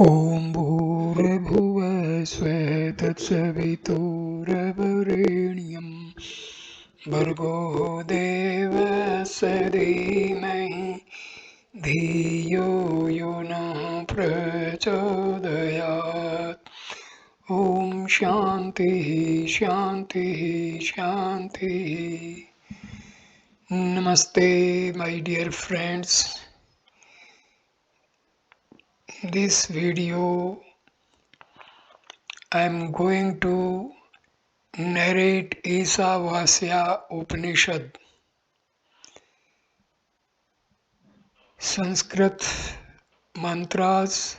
ॐ भूर्भुवः स्वः तत्सवितुर्वरेण्यं भर्गो देवस्य धीमहि धियो यो नः प्रचोदयात्। ॐ शान्तिः शान्तिः शान्तिः। Namaste, my dear friends. This video I am going to narrate Isavasya Upanishad, Sanskrit mantras,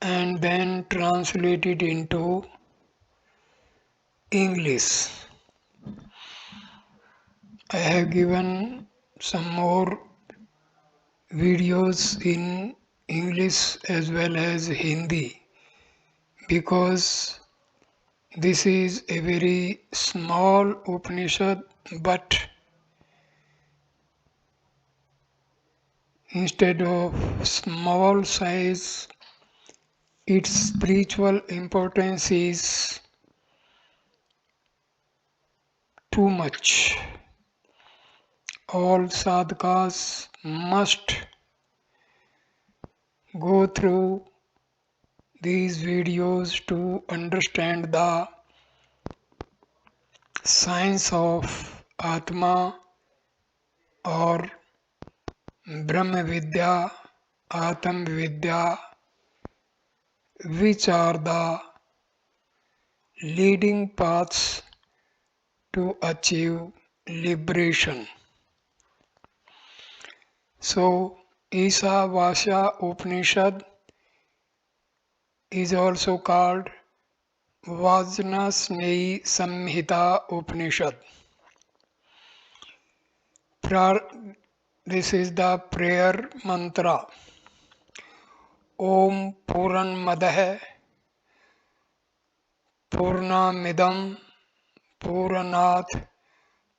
and then translate it into English. I have given some more videos in English as well as Hindi because this is a very small Upanishad, but instead of small size, its spiritual importance is too much. All sadhakas must go through these videos to understand the science of Atma or Brahma Vidya, Atam Vidya, which are the leading paths to achieve liberation. So, Isavasya Upanishad is also called Vajnasneyi Samhita Upanishad. This is the prayer mantra. Om Puranmadah Purnamidam Puranat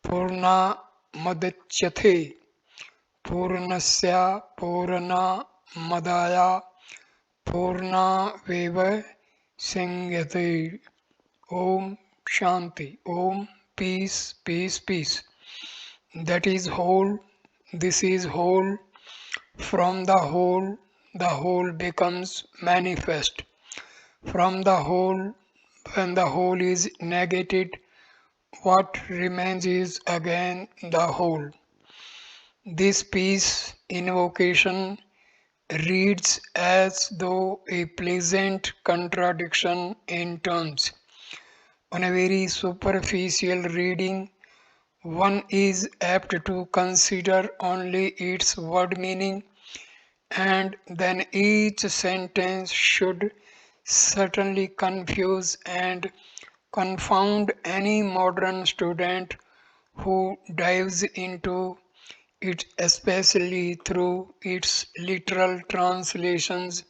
Purnamadachyate Purnasya Purnamadaya Purnaveva Sangyate. Om Shanti. Om peace, peace, peace. That is whole. This is whole. From the whole becomes manifest. From the whole, when the whole is negated, what remains is again the whole. This peace invocation reads as though a pleasant contradiction in terms. On a very superficial reading, one is apt to consider only its word meaning, and then each sentence should certainly confuse and confound any modern student who dives into it, especially through its literal translations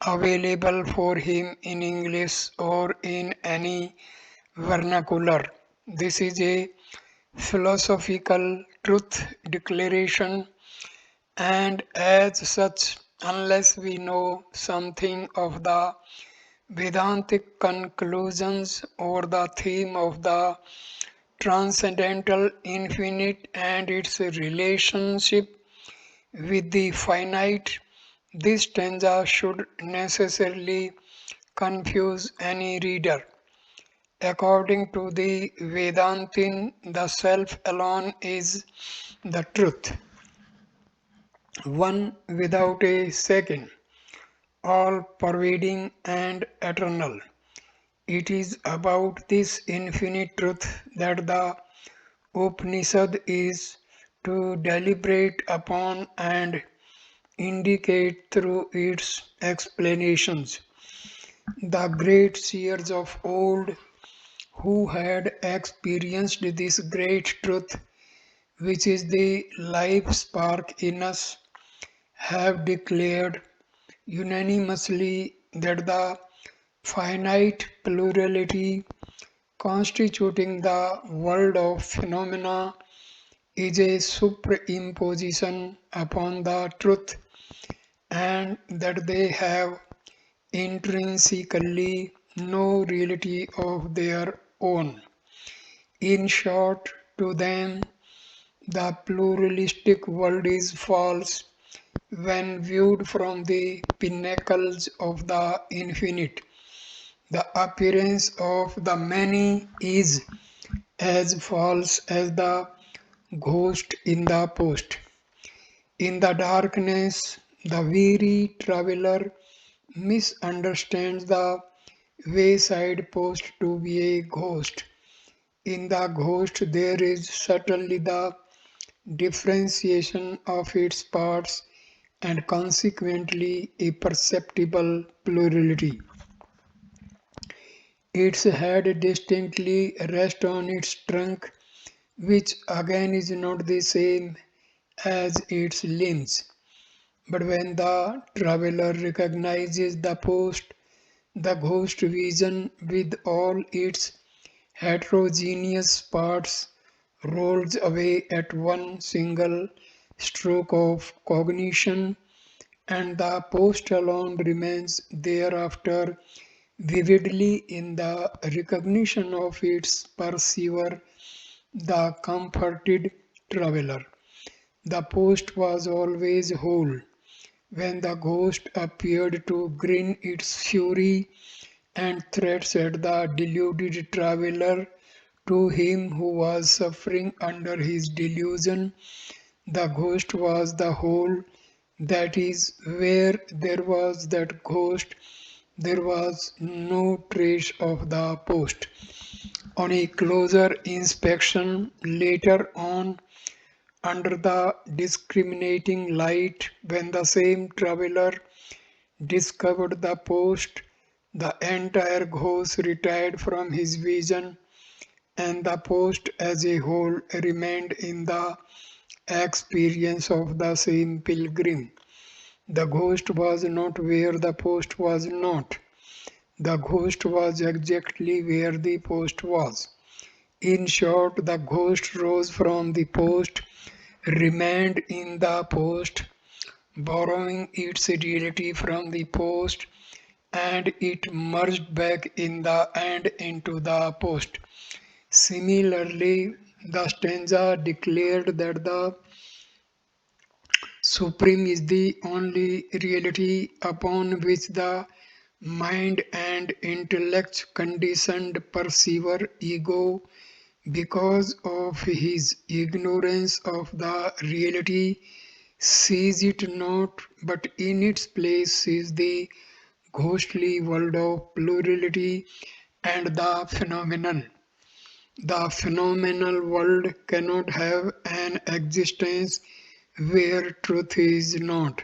available for him in English or in any vernacular. This is a philosophical truth declaration, and as such, unless we know something of the Vedantic conclusions or the theme of the transcendental infinite and its relationship with the finite, this stanza should necessarily confuse any reader. According to the Vedantin, the self alone is the truth, one without a second, all pervading and eternal. It is about this infinite truth that the Upnishad is to deliberate upon and indicate through its explanations. The great seers of old who had experienced this great truth, which is the life spark in us, have declared unanimously that the finite plurality constituting the world of phenomena is a superimposition upon the truth, and that they have intrinsically no reality of their own. In short, to them, the pluralistic world is false when viewed from the pinnacles of the infinite. The appearance of the many is as false as the ghost in the post. In the darkness, the weary traveler misunderstands the wayside post to be a ghost. In the ghost, there is certainly the differentiation of its parts and consequently a perceptible plurality. Its head distinctly rests on its trunk, which again is not the same as its limbs. But when the traveler recognizes the post, the ghost vision with all its heterogeneous parts rolls away at one single stroke of cognition, and the post alone remains thereafter vividly in the recognition of its perceiver, the comforted traveler. The post was always whole. When the ghost appeared to grin its fury and threats at the deluded traveler, to him who was suffering under his delusion, the ghost was the whole. That is, where there was that ghost, there was no trace of the post. On a closer inspection later on, under the discriminating light, when the same traveler discovered the post, the entire ghost retired from his vision, and the post as a whole remained in the experience of the same pilgrim. The ghost was not where the post was not. The ghost was exactly where the post was. In short, the ghost rose from the post, remained in the post, borrowing its reality from the post, and it merged back in the end into the post. Similarly, the stanza declared that the Supreme is the only reality upon which the mind and intellect conditioned perceiver ego, because of his ignorance of the reality, sees it not, but in its place sees the ghostly world of plurality and the phenomenal. The phenomenal world cannot have an existence where truth is not.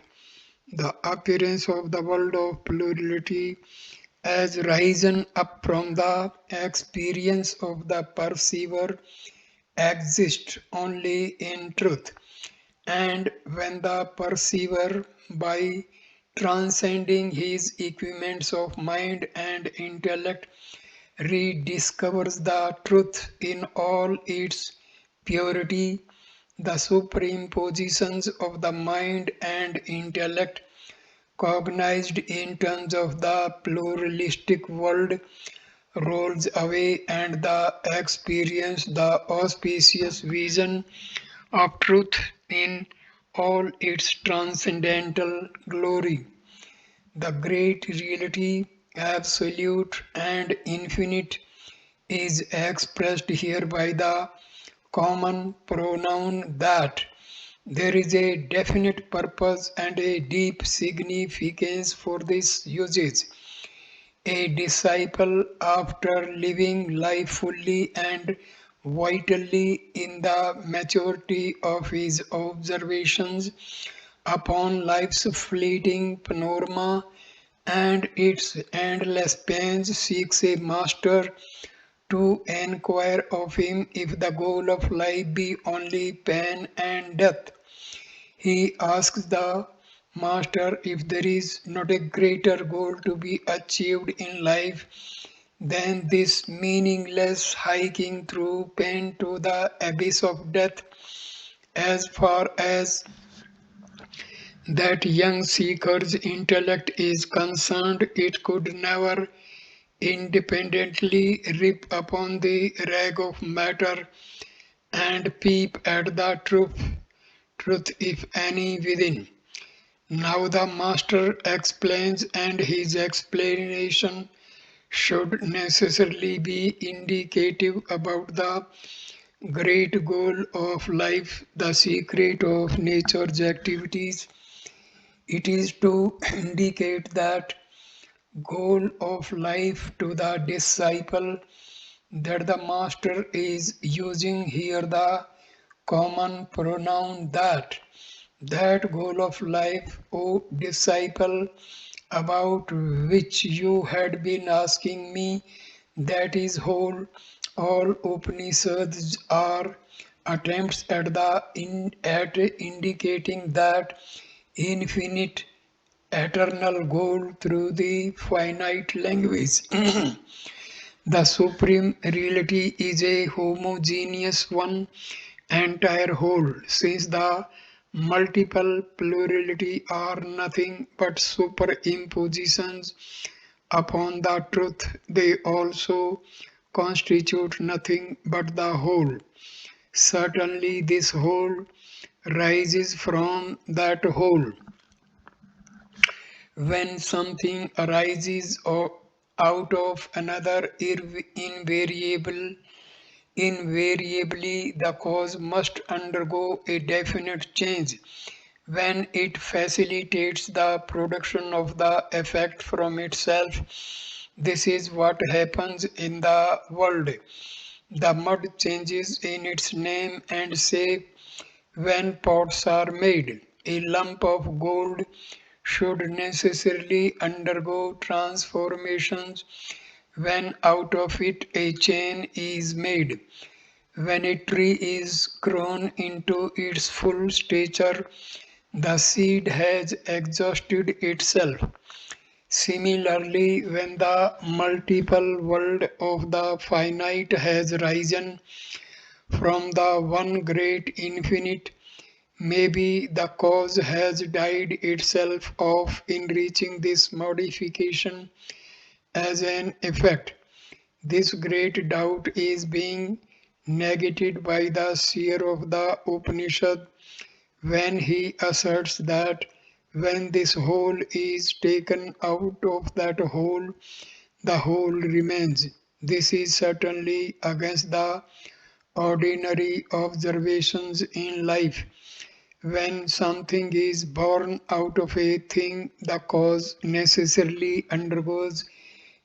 The appearance of the world of plurality has risen up from the experience of the perceiver exists only in truth. And when the perceiver, by transcending his equipments of mind and intellect, rediscovers the truth in all its purity, the supreme positions of the mind and intellect, cognized in terms of the pluralistic world, rolls away, and the experience the auspicious vision of truth in all its transcendental glory. The great reality, absolute and infinite, is expressed here by the common pronoun that. There is a definite purpose and a deep significance for this usage. A disciple, after living life fully and vitally in the maturity of his observations upon life's fleeting panorama and its endless pains, seeks a master to enquire of him if the goal of life be only pain and death. He asks the master if there is not a greater goal to be achieved in life than this meaningless hiking through pain to the abyss of death. As far as that young seeker's intellect is concerned, it could never independently rip upon the rag of matter and peep at the truth if any within. Now the master explains, and his explanation should necessarily be indicative about the great goal of life, the secret of nature's activities. It is to indicate that goal of life to the disciple that the master is using here the common pronoun that goal of life, O disciple, about which you had been asking me, that is whole. All Upanishads are attempts at indicating that infinite eternal goal through the finite language. The supreme reality is a homogeneous one, entire whole, since the multiple plurality are nothing but superimpositions upon the truth. They also constitute nothing but the whole. Certainly, this whole rises from that whole. When something arises out of another, invariably the cause must undergo a definite change. When it facilitates the production of the effect from itself, this is what happens in the world. The mud changes in its name and shape when pots are made. A lump of gold should necessarily undergo transformations when out of it a chain is made. When a tree is grown into its full stature, the seed has exhausted itself. Similarly, when the multiple world of the finite has risen from the one great infinite, maybe the cause has died itself off in reaching this modification as an effect. This great doubt is being negated by the seer of the Upanishad when he asserts that when this whole is taken out of that whole, the whole remains. This is certainly against the ordinary observations in life. When something is born out of a thing, the cause necessarily undergoes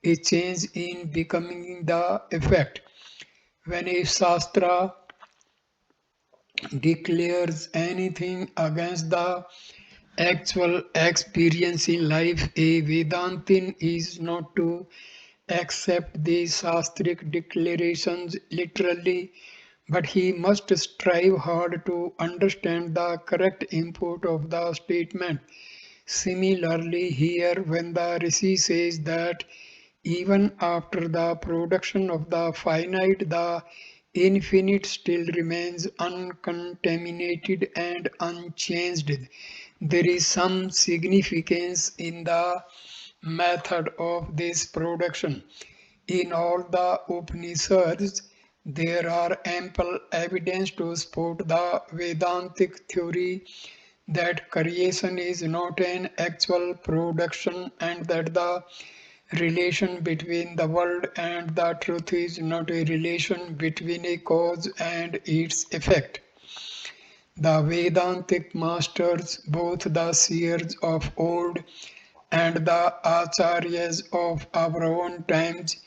a change in becoming the effect. When a Shastra declares anything against the actual experience in life, a Vedantin is not to accept these Shastric declarations literally, but he must strive hard to understand the correct import of the statement. Similarly, here, when the Rishi says that even after the production of the finite, the infinite still remains uncontaminated and unchanged, there is some significance in the method of this production. In all the Upanishads, there are ample evidence to support the Vedantic theory that creation is not an actual production and that the relation between the world and the truth is not a relation between a cause and its effect. The Vedantic masters, both the seers of old and the acharyas of our own times,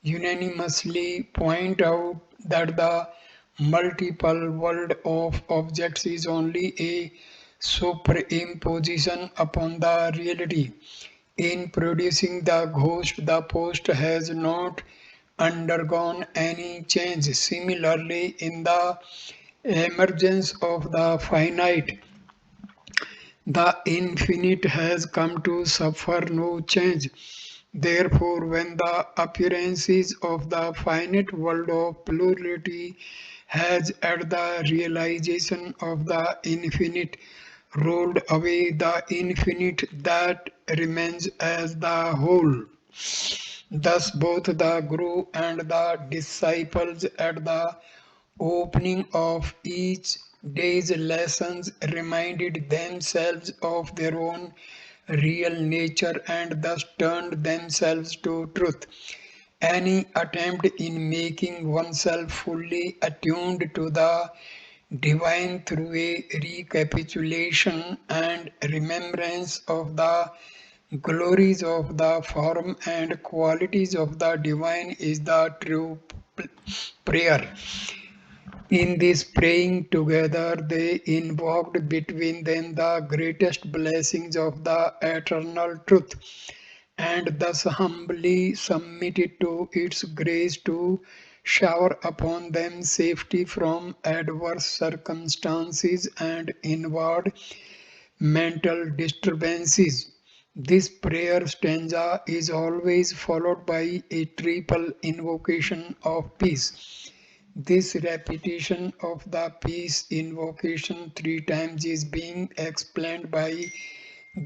unanimously point out that the multiple world of objects is only a superimposition upon the reality. In producing the ghost, the post has not undergone any change. Similarly, in the emergence of the finite, the infinite has come to suffer no change. Therefore, when the appearances of the finite world of plurality has at the realization of the infinite rolled away the infinite that remains as the whole. Thus, both the Guru and the disciples at the opening of each day's lessons reminded themselves of their own real nature and thus turned themselves to truth. Any attempt in making oneself fully attuned to the divine through a recapitulation and remembrance of the glories of the form and qualities of the divine is the true prayer. In this praying together, they invoked between them the greatest blessings of the eternal truth and thus humbly submitted to its grace to shower upon them safety from adverse circumstances and inward mental disturbances. This prayer stanza is always followed by a triple invocation of peace. This repetition of the peace invocation three times is being explained by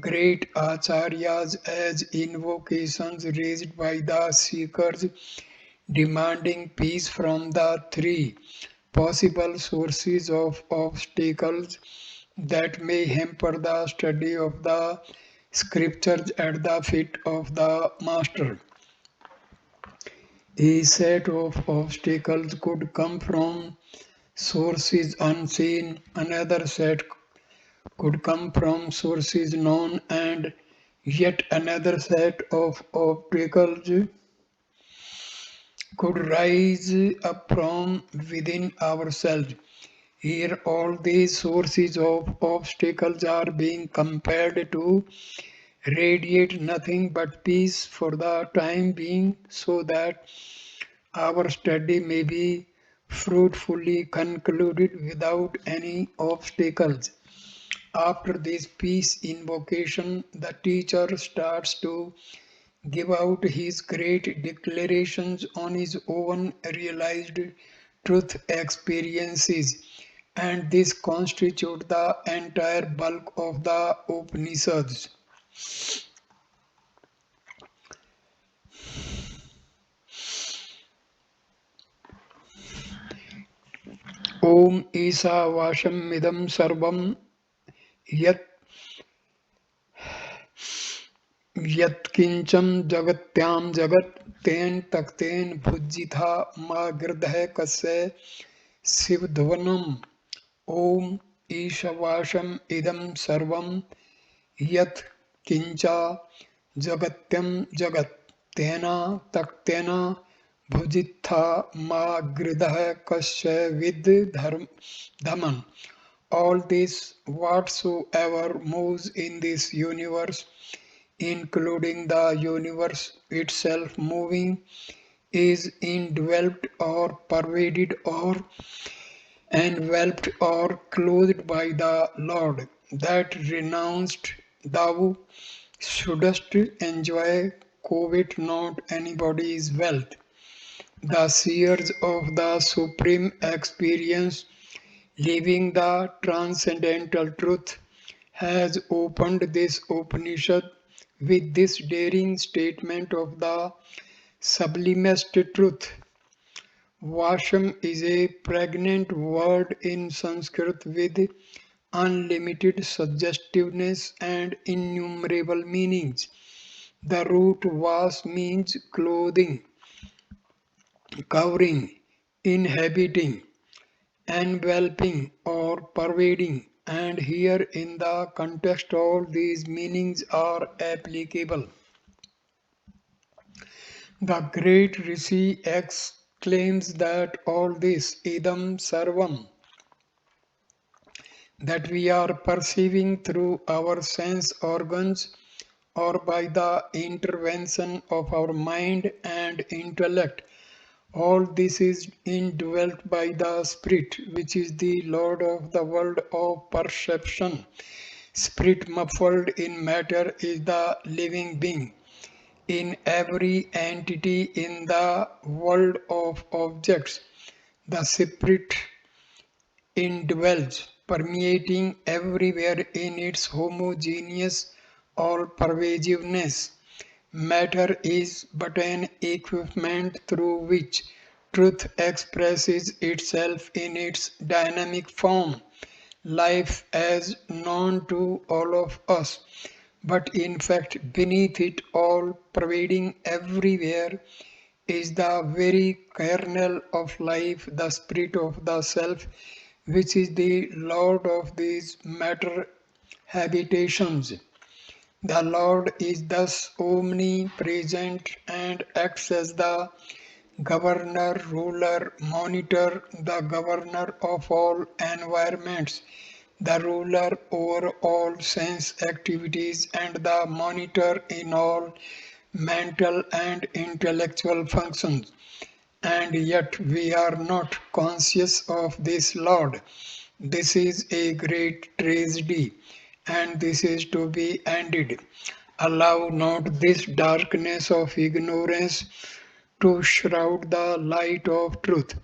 great acharyas as invocations raised by the seekers demanding peace from the three possible sources of obstacles that may hamper the study of the scriptures at the feet of the master. A set of obstacles could come from sources unseen, another set could come from sources known, and yet another set of obstacles could rise up from within ourselves. Here, all these sources of obstacles are being compared to radiate nothing but peace for the time being, so that our study may be fruitfully concluded without any obstacles. After this peace invocation, the teacher starts to give out his great declarations on his own realized truth experiences, and this constitutes the entire bulk of the Upanishads. Om Isavasya Idam Sarvam Yat यत्किंचन जगत्याम जगत तेन तक्तेन भुज्जिथा मा गृधः कस्य शिवध्वनम ओम ईशवासम इदम सर्वम यत् किंचा जगत्यम जगत तेना तक्तेन भुजित्था मा गृधः कस्य with धमन. All this whatsoever moves in this universe, including the universe itself moving, is enveloped or pervaded or enveloped or clothed by the Lord. That renounced thou shouldst enjoy, covet not anybody's wealth. The seers of the supreme experience, living the transcendental truth, has opened this Upanishad with this daring statement of the sublimest truth. Vasham is a pregnant word in Sanskrit with unlimited suggestiveness and innumerable meanings. The root vas means clothing, covering, inhabiting, enveloping, or pervading, and here in the context all these meanings are applicable. The great Rishi exclaims that all this idam sarvam that we are perceiving through our sense organs or by the intervention of our mind and intellect, all this is indwelt by the Spirit, which is the Lord of the world of perception. Spirit muffled in matter is the living being. In every entity in the world of objects, the Spirit indwells. permeating everywhere in its homogeneous all-pervasiveness. Matter is but an equipment through which truth expresses itself in its dynamic form. Life as known to all of us, but in fact beneath it all, pervading everywhere, is the very kernel of life, the spirit of the self, which is the Lord of these matter habitations. The Lord is thus omnipresent and acts as the governor, ruler, monitor, the governor of all environments, the ruler over all sense activities, and the monitor in all mental and intellectual functions. And yet we are not conscious of this Lord. This is a great tragedy, and this is to be ended. Allow not this darkness of ignorance to shroud the light of truth.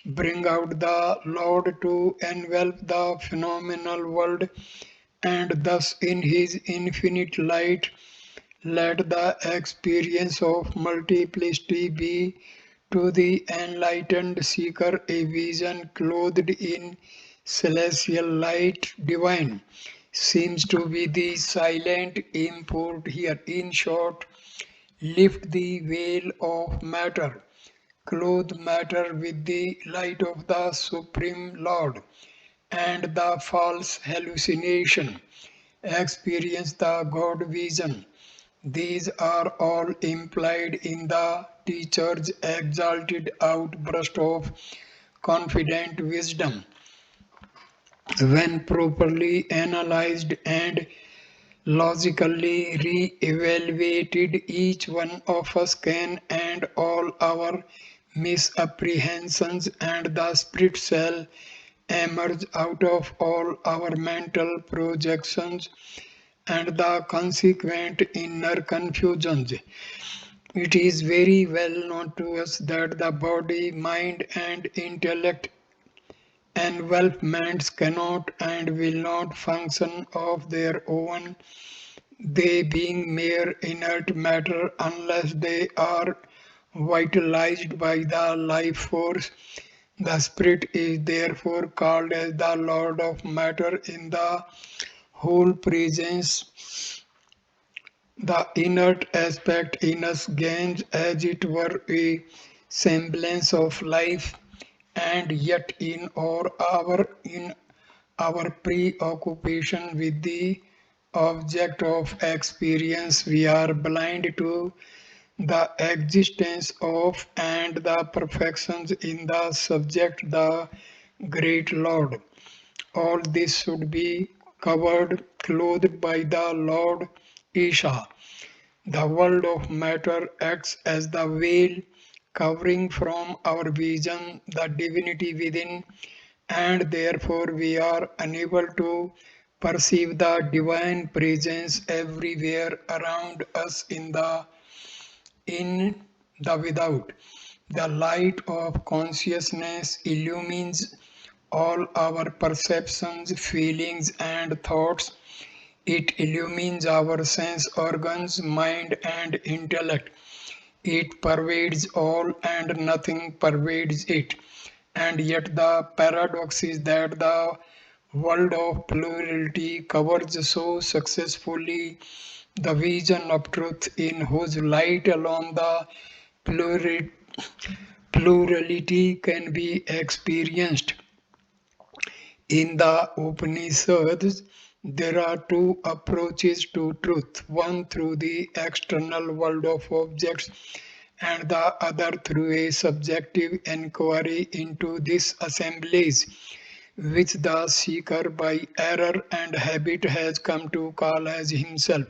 Bring out the Lord to envelop the phenomenal world, and thus in His infinite light let the experience of multiplicity be to the enlightened seeker a vision clothed in celestial light divine. Seems to be the silent import here. In short, lift the veil of matter, clothe matter with the light of the Supreme Lord, and the false hallucination. Experience the God vision. These are all implied in the teacher's exalted outburst of confident wisdom. When properly analyzed and logically re-evaluated, each one of us can end all our misapprehensions, and the spirit shall emerge out of all our mental projections and the consequent inner confusions. It is very well known to us that the body, mind, and intellect envelopments cannot and will not function of their own, they being mere inert matter, unless they are vitalized by the life force. The spirit is therefore called as the Lord of matter in the whole presence. The inert aspect in us gains as it were a semblance of life, and yet in our preoccupation with the object of experience we are blind to the existence of and the perfections in the subject, the great Lord. All this should be covered, clothed by the Lord Isha. The world of matter acts as the veil, covering from our vision the divinity within, and therefore we are unable to perceive the divine presence everywhere around us in the without. The light of consciousness illumines all our perceptions, feelings, and thoughts. It illumines our sense organs, mind, and intellect. It pervades all and nothing pervades it. And yet the paradox is that the world of plurality covers so successfully the vision of truth in whose light alone the plurality can be experienced. In the Upanishads, there are two approaches to truth, one through the external world of objects and the other through a subjective inquiry into this assemblage, which the seeker by error and habit has come to call as himself.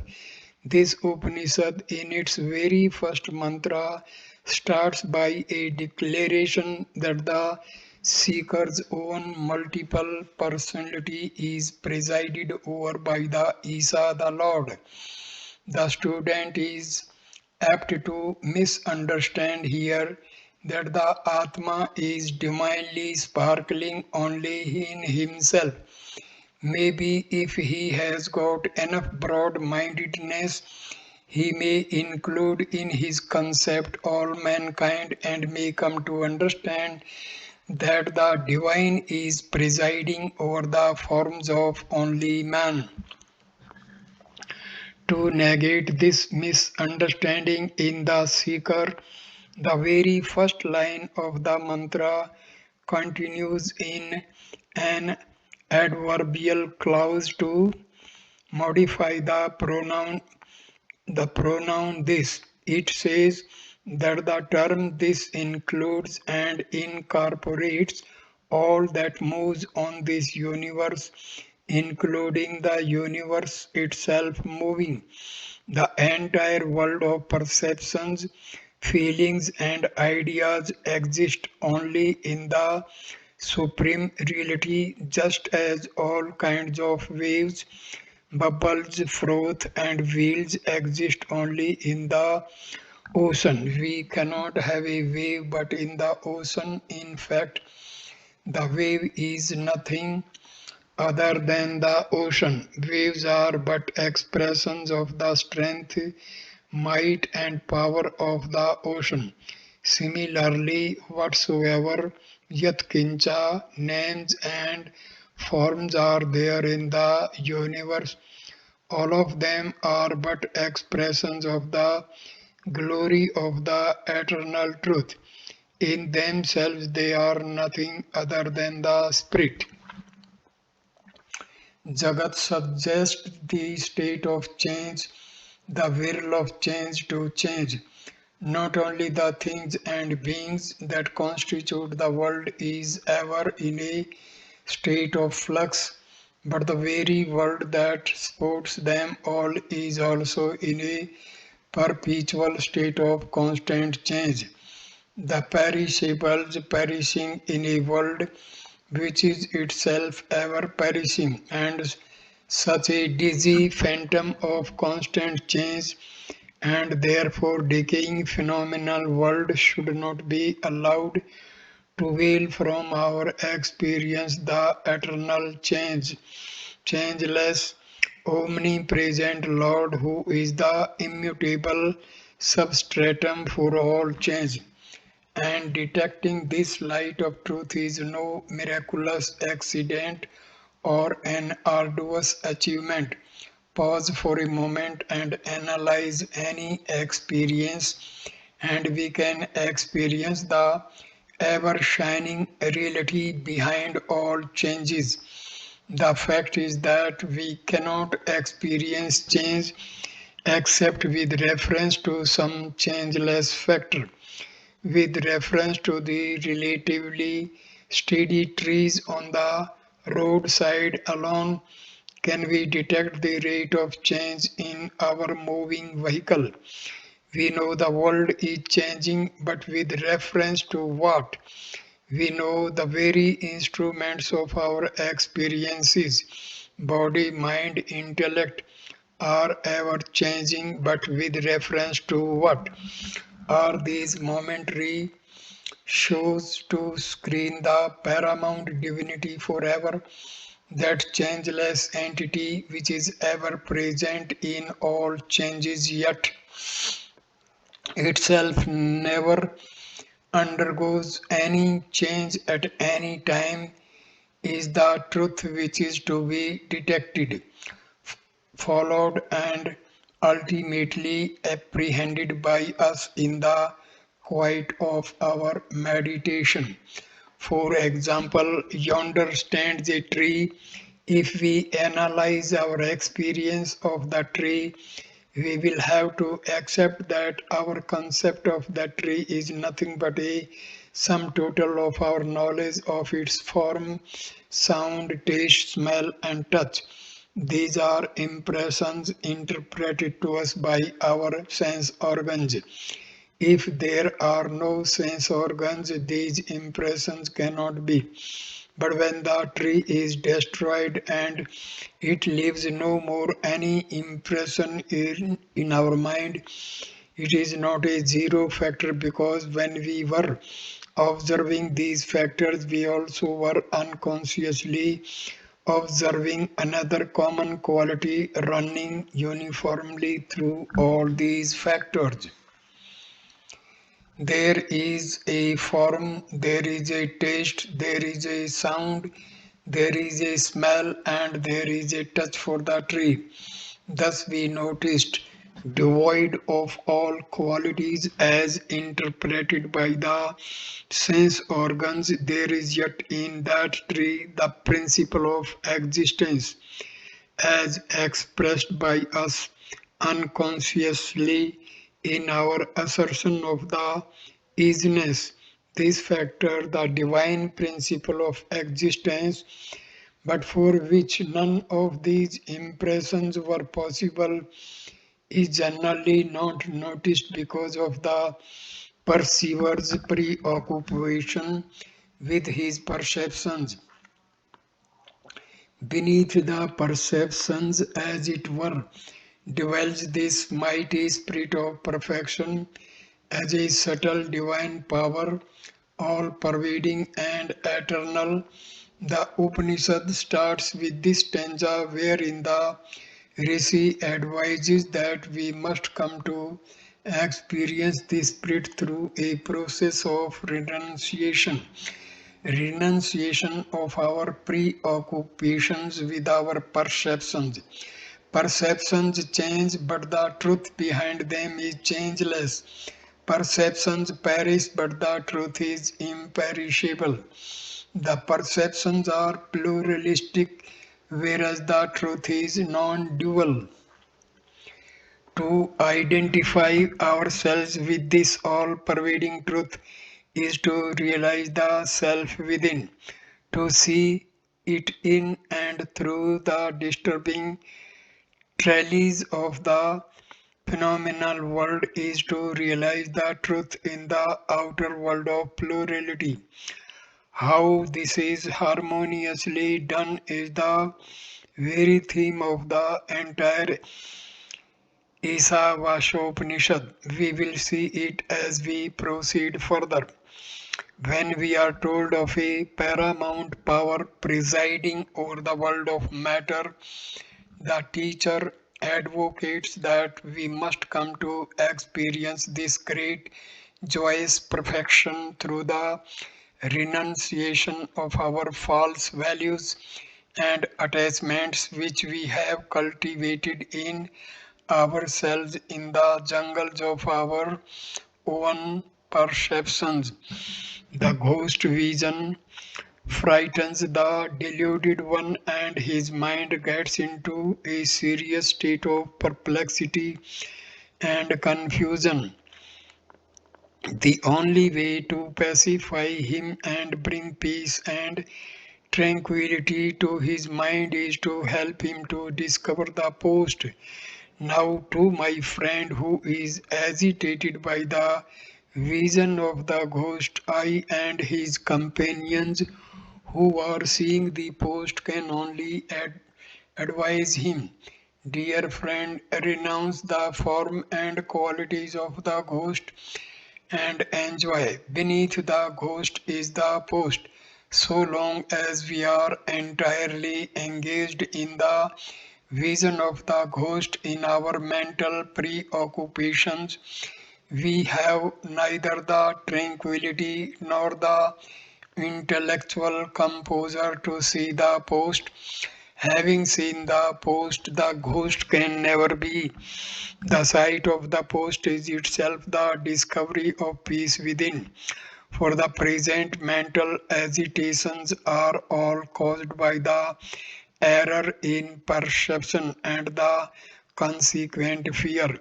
This Upanishad, in its very first mantra, starts by a declaration that the seeker's own multiple personality is presided over by the Isha, the Lord. The student is apt to misunderstand here that the Atma is divinely sparkling only in himself. Maybe if he has got enough broad-mindedness, he may include in his concept all mankind and may come to understand that the divine is presiding over the forms of only man. To negate this misunderstanding in the seeker, the very first line of the mantra continues in an adverbial clause to modify the pronoun this. It says that the term this includes and incorporates all that moves on this universe, including the universe itself moving. The entire world of perceptions, feelings, and ideas exist only in the supreme reality, just as all kinds of waves, bubbles, froth, and wheels exist only in the ocean. We cannot have a wave but in the ocean. In fact, the wave is nothing other than the ocean. Waves are but expressions of the strength, might, and power of the ocean. Similarly, whatsoever yatkincha names and forms are there in the universe, all of them are but expressions of the glory of the eternal truth. In themselves, they are nothing other than the spirit. Jagat suggests the state of change, the will of change to change. Not only the things and beings that constitute the world is ever in a state of flux, but the very world that supports them all is also in a perpetual state of constant change. The perishables perishing in a world which is itself ever perishing, and such a dizzy phantom of constant change and therefore decaying phenomenal world should not be allowed to veil from our experience the eternal changeless, omnipresent Lord who is the immutable substratum for all change. And detecting this light of truth is no miraculous accident or an arduous achievement. Pause for a moment and analyze any experience, and we can experience the ever shining reality behind all changes. The fact is that we cannot experience change except with reference to some changeless factor. With reference to the relatively steady trees on the roadside alone, can we detect the rate of change in our moving vehicle? We know the world is changing, but with reference to what? We know the very instruments of our experiences, body, mind, intellect, are ever changing, but with reference to what? Are these momentary shows to screen the paramount divinity forever, that changeless entity which is ever present in all changes yet itself never undergoes any change at any time, is the truth which is to be detected, followed, and ultimately apprehended by us in the quiet of our meditation. For example, yonder stands a tree. If we analyze our experience of the tree, we will have to accept that our concept of that tree is nothing but a sum total of our knowledge of its form, sound, taste, smell, and touch. These are impressions interpreted to us by our sense organs. If there are no sense organs, these impressions cannot be. But when the tree is destroyed and it leaves no more any impression in our mind, it is not a zero factor, because when we were observing these factors, we also were unconsciously observing another common quality running uniformly through all these factors. There is a form, there is a taste, there is a sound, there is a smell, and there is a touch for the tree. Thus we noticed, devoid of all qualities as interpreted by the sense organs, there is yet in that tree the principle of existence as expressed by us unconsciously in our assertion of the isness. This factor, the divine principle of existence, but for which none of these impressions were possible, is generally not noticed because of the perceiver's preoccupation with his perceptions. Beneath the perceptions, as it were, dwells this mighty spirit of perfection as a subtle divine power, all pervading and eternal. The Upanishad starts with this stanza wherein the Rishi advises that we must come to experience this spirit through a process of renunciation of our preoccupations with our perceptions. Perceptions change, but the truth behind them is changeless. Perceptions perish, but the truth is imperishable. The perceptions are pluralistic, whereas the truth is non dual. To identify ourselves with this all pervading truth is to realize the self within, to see it in and through the disturbing trellis of the phenomenal world is to realize the truth in the outer world of plurality. How this is harmoniously done is the very theme of the entire Isavasya Upanishad. We will see it as we proceed further. When we are told of a paramount power presiding over the world of matter, the teacher advocates that we must come to experience this great joyous perfection through the renunciation of our false values and attachments which we have cultivated in ourselves in the jungles of our own perceptions. The ghost vision frightens the deluded one, and his mind gets into a serious state of perplexity and confusion. The only way to pacify him and bring peace and tranquility to his mind is to help him to discover the post. Now, to my friend who is agitated by the vision of the ghost, I and his companions who are seeing the post can only advise him. Dear friend, renounce the form and qualities of the ghost and enjoy. Beneath the ghost is the post. So long as we are entirely engaged in the vision of the ghost in our mental preoccupations, we have neither the tranquility nor the intellectual composure to see the post. Having seen the post, the ghost can never be. The sight of the post is itself the discovery of peace within. For the present, mental agitations are all caused by the error in perception and the consequent fear.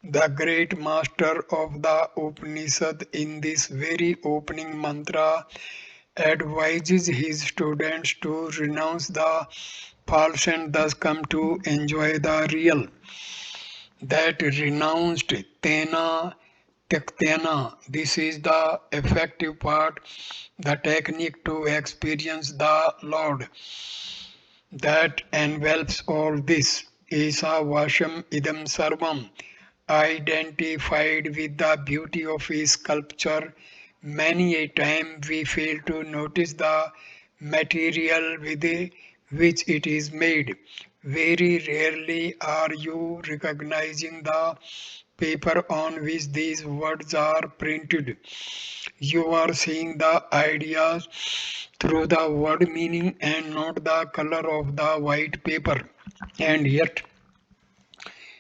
The great master of the Upanishad in this very opening mantra advises his students to renounce the false and thus come to enjoy the real. That renounced tena Tyaktena. This is the effective part, the technique to experience the Lord that envelops all this. Isa Vasham Idam Sarvam. Identified with the beauty of his sculpture, many a time we fail to notice the material which it is made. Very rarely are you recognizing the paper on which these words are printed. You are seeing the ideas through the word meaning and not the color of the white paper. And yet,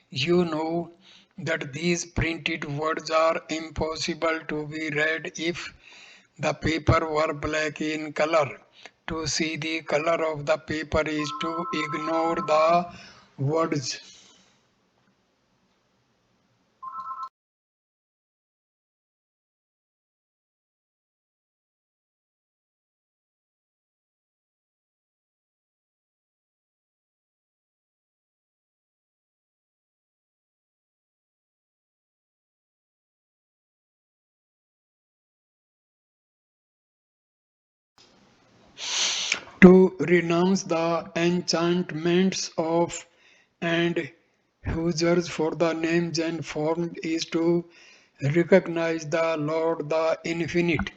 you know that these printed words are impossible to be read if the paper were black in color. To see the color of the paper is to ignore the words. To renounce the enchantments of and users for the names and forms is to recognize the Lord, the Infinite.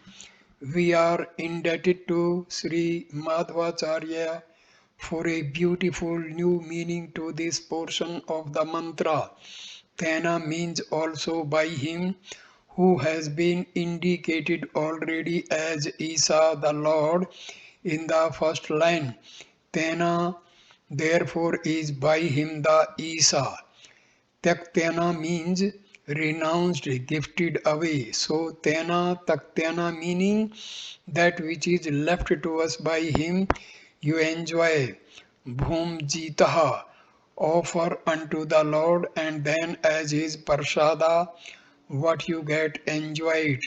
We are indebted to Sri Madhvacharya for a beautiful new meaning to this portion of the mantra. Tena means also by him, who has been indicated already as Isa the Lord in the first line. Tena therefore is by him the Isa. Taktena means renounced, gifted away. So Tena Taktena meaning that which is left to us by him, you enjoy. Bhum Jitaha, offer unto the Lord, and then as his Parshada, what you get, enjoy it.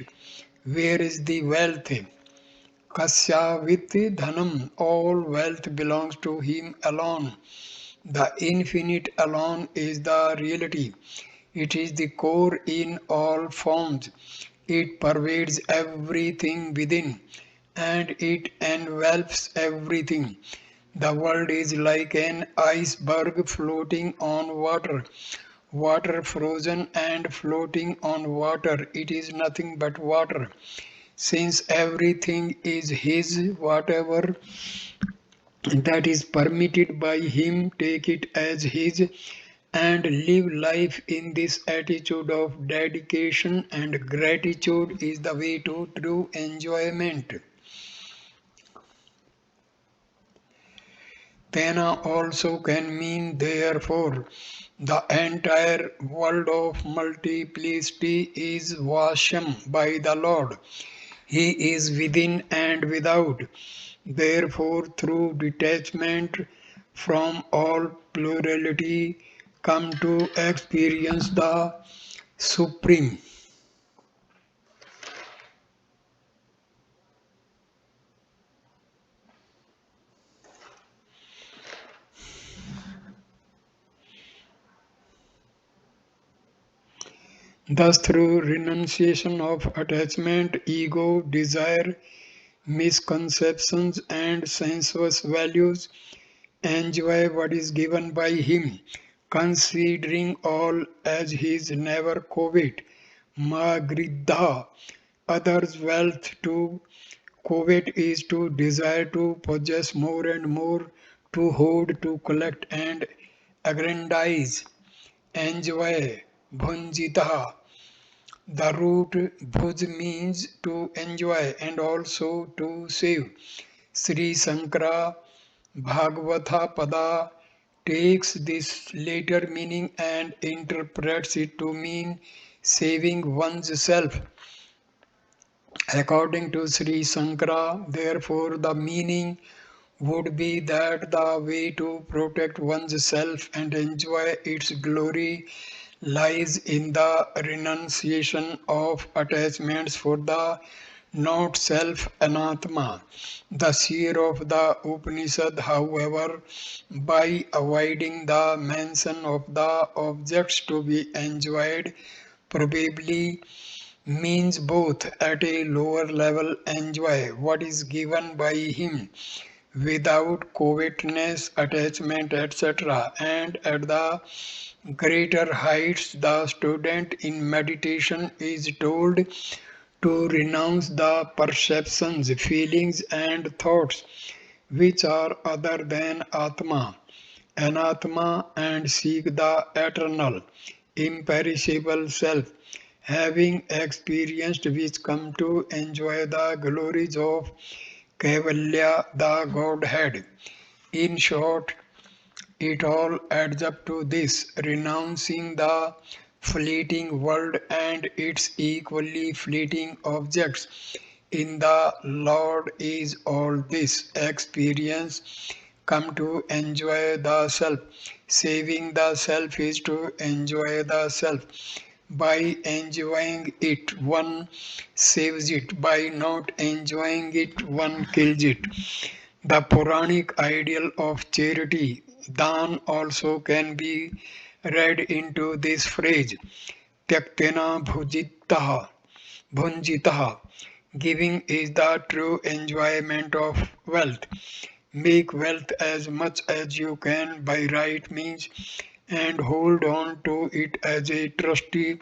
Where is the wealth? Kasya with dhanam, all wealth belongs to him alone. The infinite alone is the reality. It is the core in all forms. It pervades everything within and it envelops everything. The world is like an iceberg floating on water. Water frozen and floating on water. It is nothing but water. Since everything is His, whatever that is permitted by Him, take it as His and live life in this attitude of dedication and gratitude is the way to true enjoyment. Tena also can mean therefore. The entire world of multiplicity is Vashyam by the Lord. He is within and without. Therefore, through detachment from all plurality, come to experience the Supreme. Thus, through renunciation of attachment, ego, desire, misconceptions, and sensuous values, enjoy what is given by Him, considering all as His, never covet. Ma gridha, others' wealth to covet is to desire to possess more and more, to hoard, to collect and aggrandize. Enjoy, bhunjita. The root bhuj means to enjoy and also to save. Sri Sankara Bhagavatha Pada takes this later meaning and interprets it to mean saving one's self. According to Sri Sankara, therefore, the meaning would be that the way to protect one's self and enjoy its glory lies in the renunciation of attachments for the not self anatma. The seer of the Upanishad, however, by avoiding the mention of the objects to be enjoyed, probably means both at a lower level enjoy what is given by him without covetousness, attachment, etc. And at the greater heights, the student in meditation is told to renounce the perceptions, feelings, and thoughts which are other than Atma, Anatma, and seek the eternal, imperishable self, having experienced which come to enjoy the glories of Kaivalya, the Godhead. In short, it all adds up to this: renouncing the fleeting world and its equally fleeting objects. In the Lord is all this experience. Come to enjoy the self. Saving the self is to enjoy the self. By enjoying it, one saves it. By not enjoying it, one kills it. The Puranic ideal of charity, Dan, also can be read into this phrase, Tyaktena bhunjitaha. Giving is the true enjoyment of wealth. Make wealth as much as you can by right means and hold on to it as a trustee.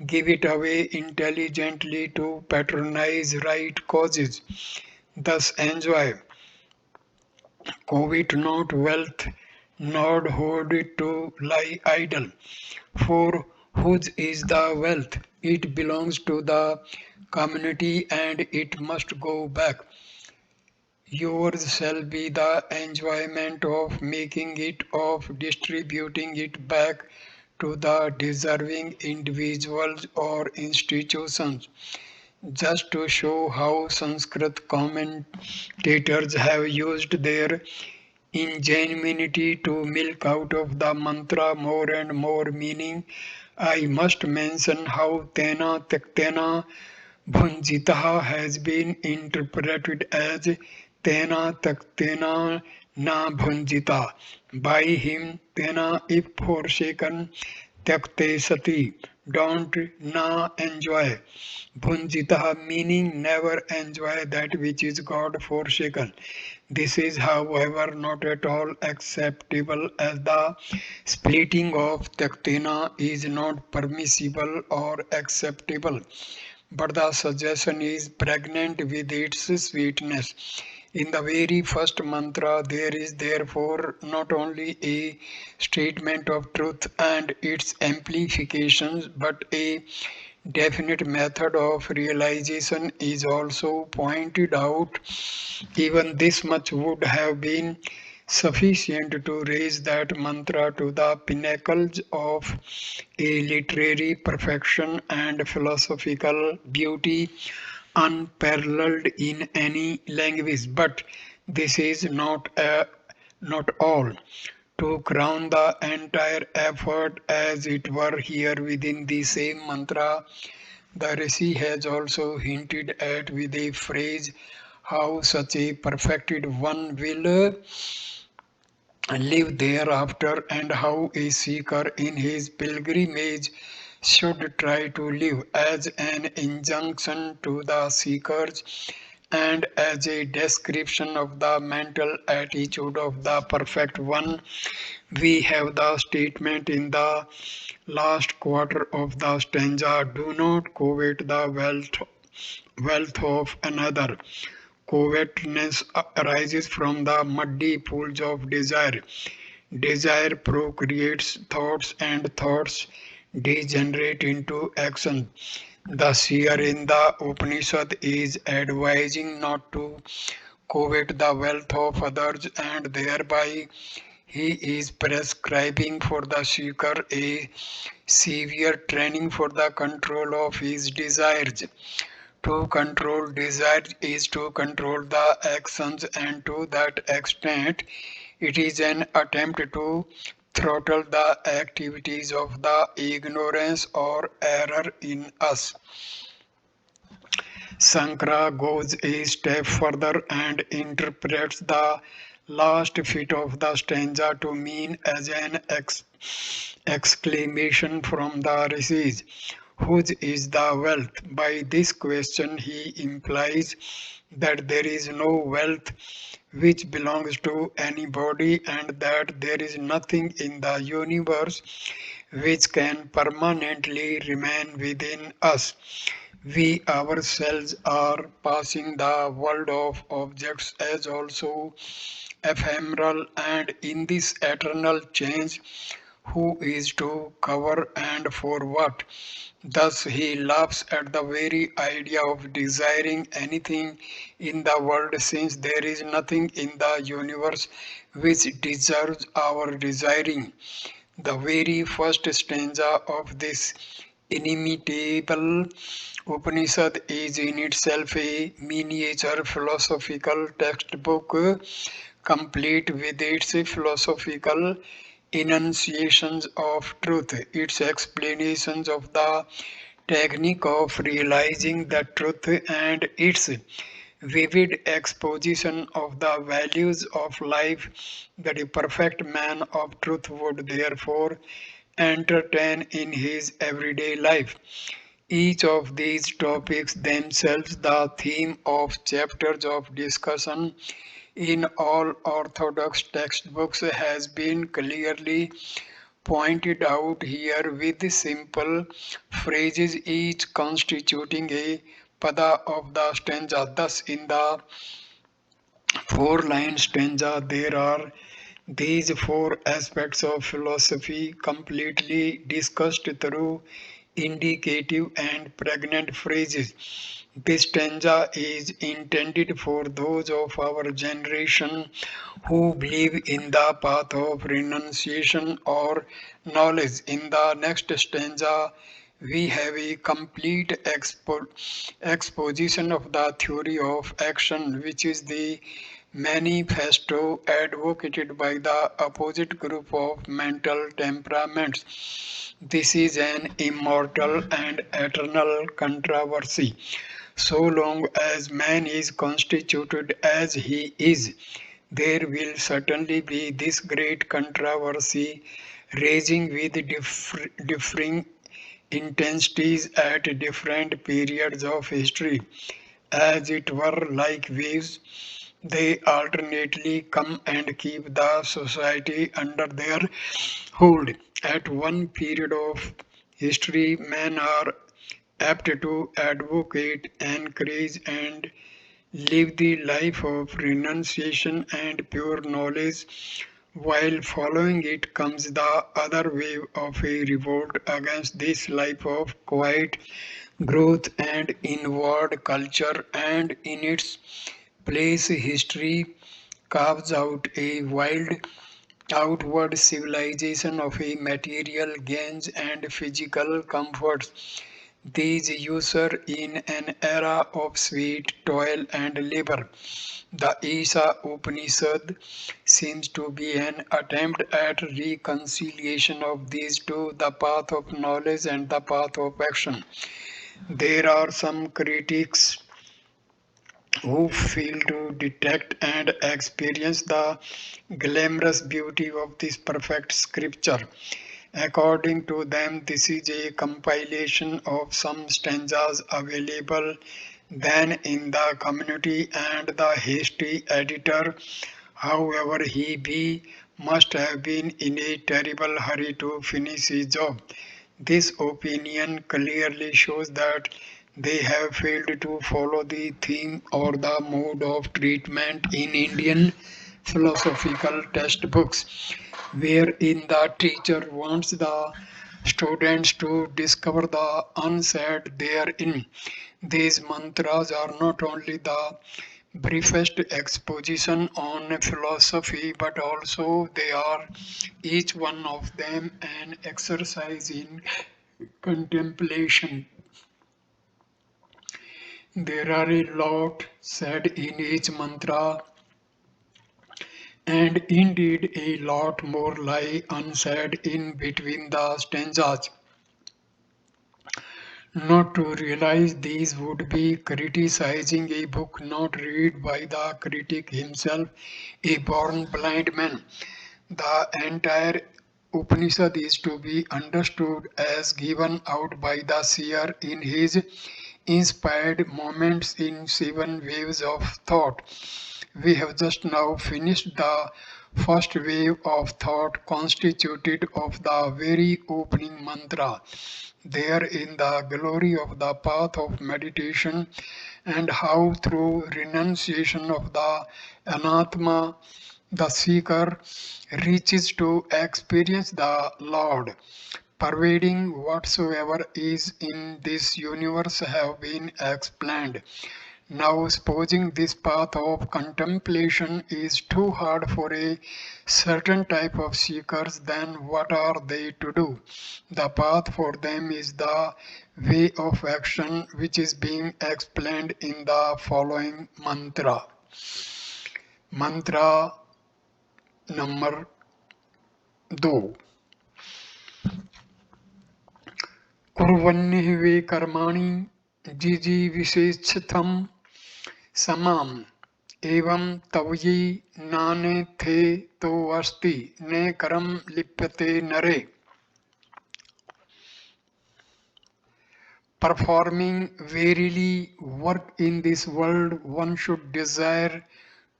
Give it away intelligently to patronize right causes. Thus enjoy. Covet not wealth, nor hoard it to lie idle. For whose is the wealth? It belongs to the community and it must go back. Yours shall be the enjoyment of making it, of distributing it back to the deserving individuals or institutions. Just to show how Sanskrit commentators have used their ingenuity to milk out of the mantra more and more meaning, I must mention how Tena Tektena Bhunjitaha has been interpreted as Tena Tektena Na Bhunjita. By him, Tena if forsaken, Tekte Sati, don't na enjoy. Bhunjitaha meaning never enjoy that which is God forsaken. This is, however, not at all acceptable as the splitting of Taktina is not permissible or acceptable, but the suggestion is pregnant with its sweetness. In the very first mantra, there is therefore not only a statement of truth and its amplifications, but a definite method of realization is also pointed out. Even this much would have been sufficient to raise that mantra to the pinnacles of a literary perfection and philosophical beauty unparalleled in any language. But this is not all. To crown the entire effort, as it were, here within the same mantra, the Rishi has also hinted at with a phrase how such a perfected one will live thereafter and how a seeker in his pilgrimage should try to live, as an injunction to the seekers and as a description of the mental attitude of the perfect one. We have the statement in the last quarter of the stanza, do not covet the wealth of another. Covetousness arises from the muddy pools of desire. Desire procreates thoughts and thoughts degenerate into action. The seer in the Upanishad is advising not to covet the wealth of others, and thereby he is prescribing for the seeker a severe training for the control of his desires. To control desire is to control the actions, and to that extent, it is an attempt to throttle the activities of the ignorance or error in us. Sankara goes a step further and interprets the last bit of the stanza to mean as an exclamation from the rishis. Whose is the wealth? By this question, he implies that there is no wealth which belongs to anybody and that there is nothing in the universe which can permanently remain within us. We ourselves are passing, the world of objects as also ephemeral, and in this eternal change, who is to cover and for what? Thus he laughs at the very idea of desiring anything in the world, since there is nothing in the universe which deserves our desiring. The very first stanza of this inimitable Upanishad is in itself a miniature philosophical textbook, complete with its philosophical enunciations of truth, its explanations of the technique of realizing the truth, and its vivid exposition of the values of life that a perfect man of truth would therefore entertain in his everyday life. Each of these topics themselves the theme of chapters of discussion in all orthodox textbooks has been clearly pointed out here with simple phrases each constituting a pada of the stanza. Thus in the four-line stanza there are these four aspects of philosophy completely discussed through indicative and pregnant phrases. This stanza is intended for those of our generation who believe in the path of renunciation or knowledge. In the next stanza, we have a complete exposition of the theory of action, which is the manifesto advocated by the opposite group of mental temperaments. This is an immortal and eternal controversy. So long as man is constituted as he is, there will certainly be this great controversy raging with differing intensities at different periods of history. As it were like waves, they alternately come and keep the society under their hold. At one period of history, men are apt to advocate, encourage, and live the life of renunciation and pure knowledge, while following it comes the other wave of a revolt against this life of quiet growth and inward culture, and in its place history carves out a wild outward civilization of a material gains and physical comforts. These usher in an era of sweet toil and labor. The Isha Upanishad seems to be an attempt at reconciliation of these two, the path of knowledge and the path of action. There are some critics who fail to detect and experience the glamorous beauty of this perfect scripture. According to them, this is a compilation of some stanzas available then in the community, and the hasty editor, however he be, must have been in a terrible hurry to finish his job. This opinion clearly shows that they have failed to follow the theme or the mode of treatment in Indian philosophical textbooks, wherein the teacher wants the students to discover the unsaid therein. These mantras are not only the briefest exposition on philosophy, but also they are each one of them an exercise in contemplation. There are a lot said in each mantra, and indeed a lot more lie unsaid in between the stanzas. Not to realize these would be criticizing a book not read by the critic himself, a born blind man. The entire Upanishad is to be understood as given out by the seer in his inspired moments in seven waves of thought. We have just now finished the first wave of thought constituted of the very opening mantra. there in the glory of the path of meditation, and how through renunciation of the anatma, the seeker reaches to experience the Lord, pervading whatsoever is in this universe have been explained. Now, supposing this path of contemplation is too hard for a certain type of seekers, then what are they to do? The path for them is the way of action, which is being explained in the following mantra. Mantra number 2. कुर्वन्निः वे कर्माणि जिजीविषेच्छथम् समाम एवं तवयि नाने थे तो अस्ति ने करम लिप्यते नरे. Performing verily work in this world, one should desire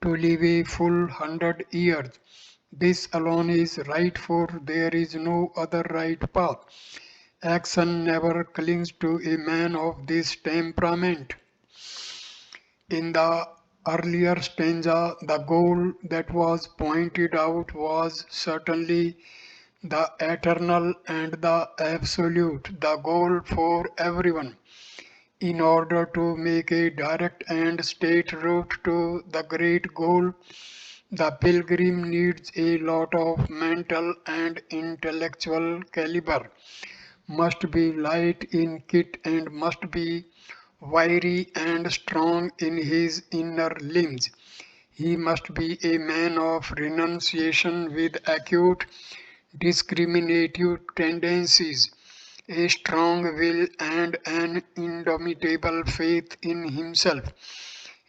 to live a full 100 years. This alone is right, for there is no other right path. Action never clings to a man of this temperament. In the earlier stanza, the goal that was pointed out was certainly the eternal and the absolute, the goal for everyone. In order to make a direct and straight route to the great goal, the pilgrim needs a lot of mental and intellectual caliber, must be light in kit, and must be wiry and strong in his inner limbs. He must be a man of renunciation with acute discriminative tendencies, a strong will, and an indomitable faith in himself.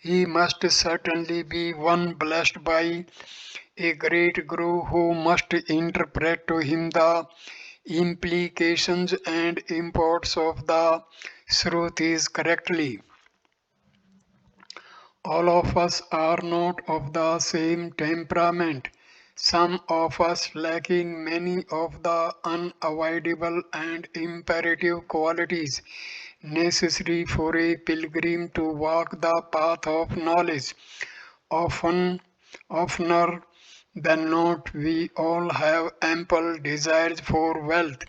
He must certainly be one blessed by a great Guru who must interpret to him the implications and imports of the Shrutis correctly. All of us are not of the same temperament. Some of us lacking many of the unavoidable and imperative qualities necessary for a pilgrim to walk the path of knowledge. Oftener than not, we all have ample desires for wealth,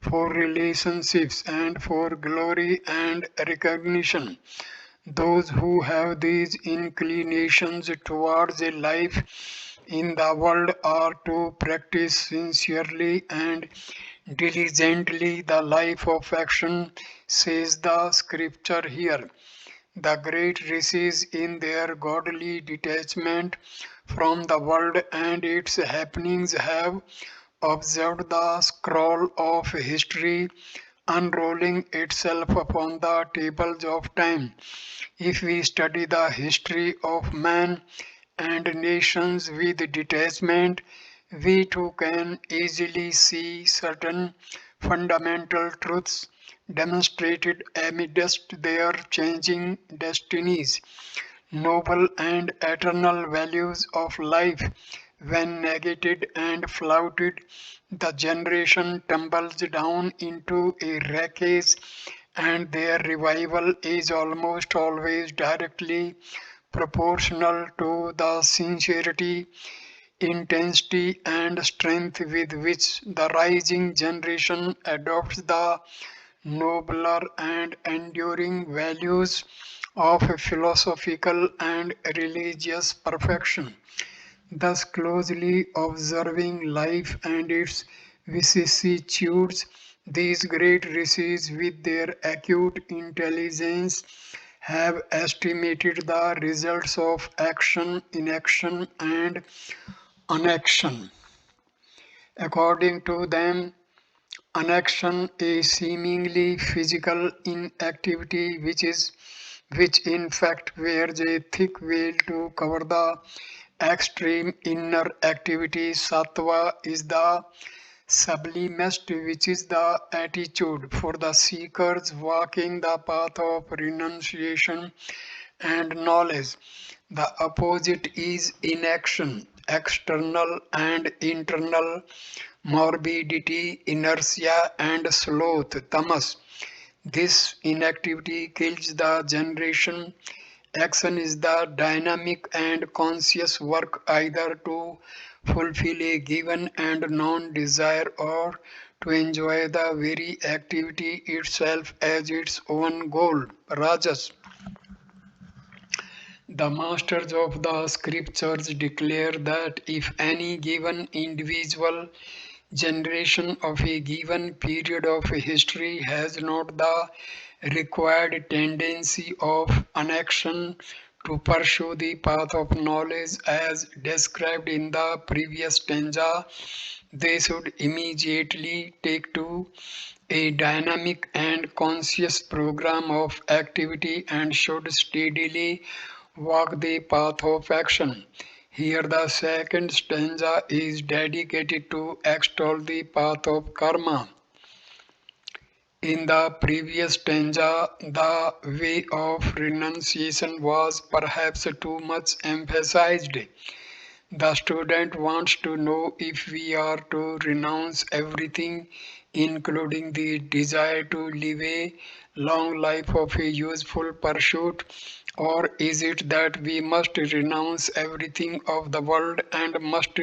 for relationships, and for glory and recognition. Those who have these inclinations towards a life in the world are to practice sincerely and diligently the life of action, says the scripture here. The great rishis, in their godly detachment from the world and its happenings, have observed the scroll of history unrolling itself upon the tables of time. If we study the history of man and nations with detachment, we too can easily see certain fundamental truths demonstrated amidst their changing destinies. Noble and eternal values of life, when negated and flouted, the generation tumbles down into a wreckage, and their revival is almost always directly proportional to the sincerity, intensity, and strength with which the rising generation adopts the nobler and enduring values of philosophical and religious perfection. Thus, closely observing life and its vicissitudes, these great rishis, with their acute intelligence, have estimated the results of action, inaction, and unaction. According to them, unaction is seemingly physical inactivity, which in fact wears a thick veil to cover the extreme inner activity. Sattva is the sublimest, which is the attitude for the seekers walking the path of renunciation and knowledge. The opposite is inaction. external and internal morbidity, inertia, and sloth, tamas. This inactivity kills the generation. Action is the dynamic and conscious work either to fulfill a given and known desire or to enjoy the very activity itself as its own goal. Rajas. The masters of the scriptures declare that if any given individual generation of a given period of history has not the required tendency of inaction to pursue the path of knowledge as described in the previous stanza, they should immediately take to a dynamic and conscious program of activity and should steadily walk the path of action. Here, the second stanza is dedicated to extol the path of karma. In the previous stanza, the way of renunciation was perhaps too much emphasized. The student wants to know if we are to renounce everything, including the desire to live a long life of a useful pursuit, or is it that we must renounce everything of the world and must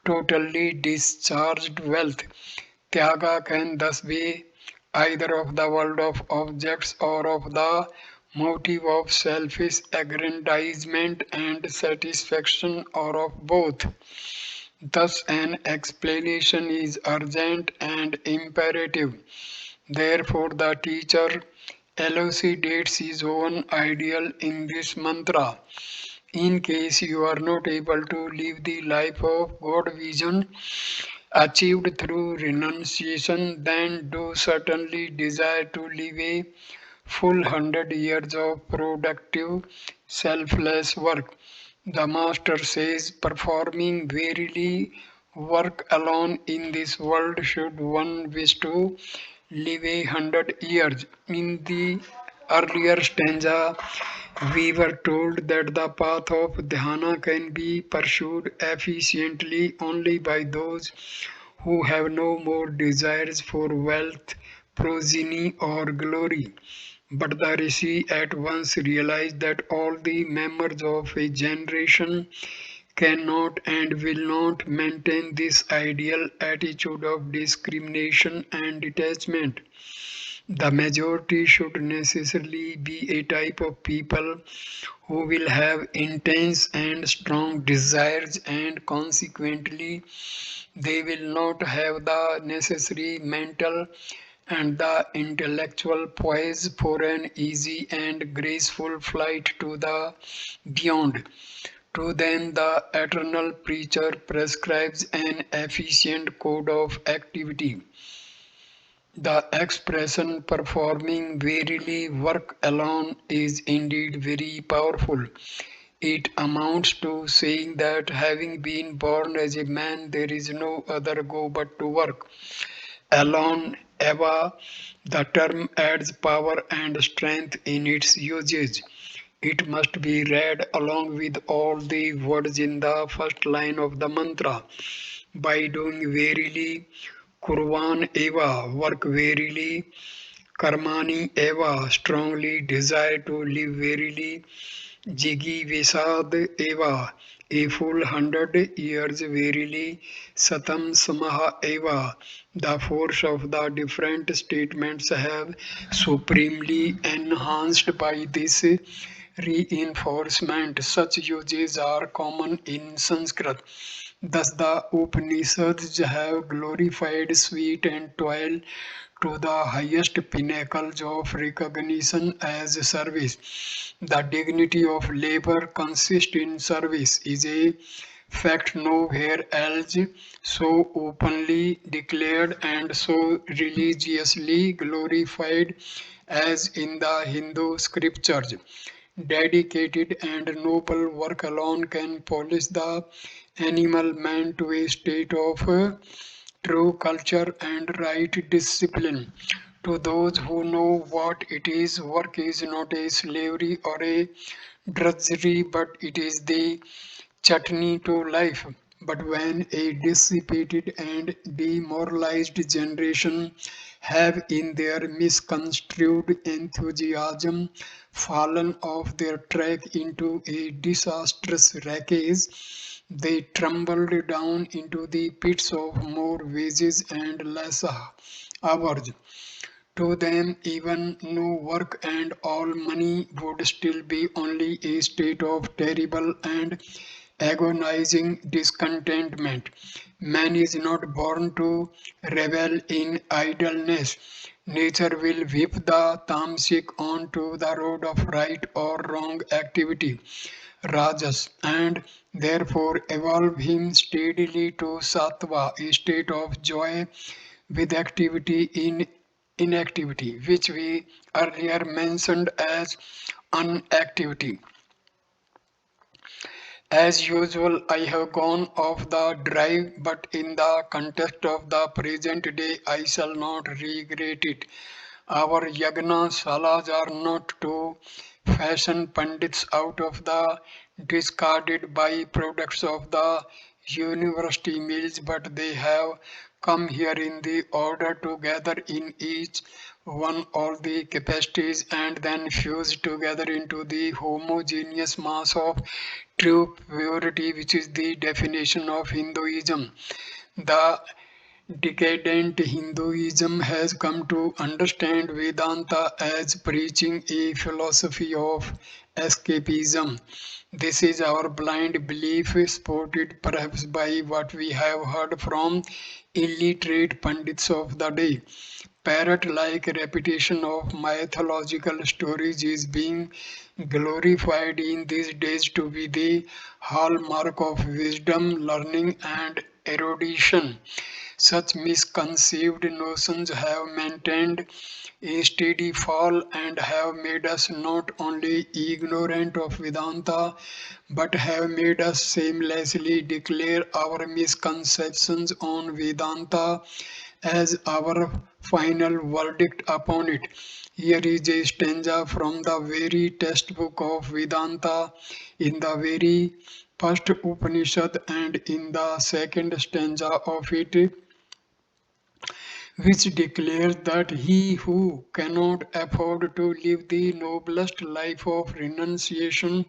totally discharge wealth? Tyaga can thus be either of the world of objects or of the motive of selfish aggrandizement and satisfaction or of both. Thus, an explanation is urgent and imperative. Therefore, the teacher elucidates his own ideal in this mantra. In case you are not able to live the life of God vision achieved through renunciation, then do certainly desire to live a full 100 years of productive, selfless work. The Master says, performing verily work alone in this world should one wish to live 100 years. In the earlier stanza, we were told that the path of dhyana can be pursued efficiently only by those who have no more desires for wealth, progeny, or glory. But the Rishi at once realized that all the members of a generation cannot and will not maintain this ideal attitude of discrimination and detachment. The majority should necessarily be a type of people who will have intense and strong desires, and consequently they will not have the necessary mental and the intellectual poise for an easy and graceful flight to the beyond. To them, the eternal preacher prescribes an efficient code of activity. The expression performing verily work alone is indeed very powerful. It amounts to saying that having been born as a man, there is no other go but to work. Alone, Eva, the term adds power and strength in its usage. It must be read along with all the words in the first line of the mantra. By doing verily, Kurvan Eva, work verily, Karmani Eva, strongly desire to live verily, Jigi Visad Eva, a full 100 years verily, Satam Samaha Eva. The force of the different statements have supremely enhanced by this reinforcement. Such uses are common in Sanskrit. Thus the Upanishads have glorified sweat and toil to the highest pinnacles of recognition as service. The dignity of labor consists in service is a fact nowhere else so openly declared and so religiously glorified as in the Hindu scriptures. Dedicated and noble work alone can polish the animal man to a state of true culture and right discipline. To those who know what it is, work is not a slavery or a drudgery, but it is the chutney to life. But when a dissipated and demoralized generation have in their misconstrued enthusiasm fallen off their track into a disastrous wreckage, they tumbled down into the pits of more wages and less hours. To them, even no work and all money would still be only a state of terrible and agonizing discontentment. Man is not born to revel in idleness. Nature will whip the tamasic onto the road of right or wrong activity, rajas, and therefore evolve him steadily to sattva, a state of joy with activity in inactivity, which we earlier mentioned as unactivity. As usual, I have gone off the drive, but in the context of the present day, I shall not regret it. Our yagna salas are not to fashion pandits out of the discarded byproducts of the university meals, but they have come here in the order to gather in each one all the capacities and then fuse together into the homogeneous mass of true purity, which is the definition of Hinduism. The decadent Hinduism has come to understand Vedanta as preaching a philosophy of escapism. This is our blind belief, supported perhaps by what we have heard from illiterate pundits of the day. Parrot like repetition of mythological stories is being glorified in these days to be the hallmark of wisdom, learning, and erudition. Such misconceived notions have maintained a steady fall and have made us not only ignorant of Vedanta but have made us shamelessly declare our misconceptions on Vedanta as our final verdict upon it. Here is a stanza from the very textbook of Vedanta in the very first Upanishad, and in the second stanza of it, which declares that he who cannot afford to live the noblest life of renunciation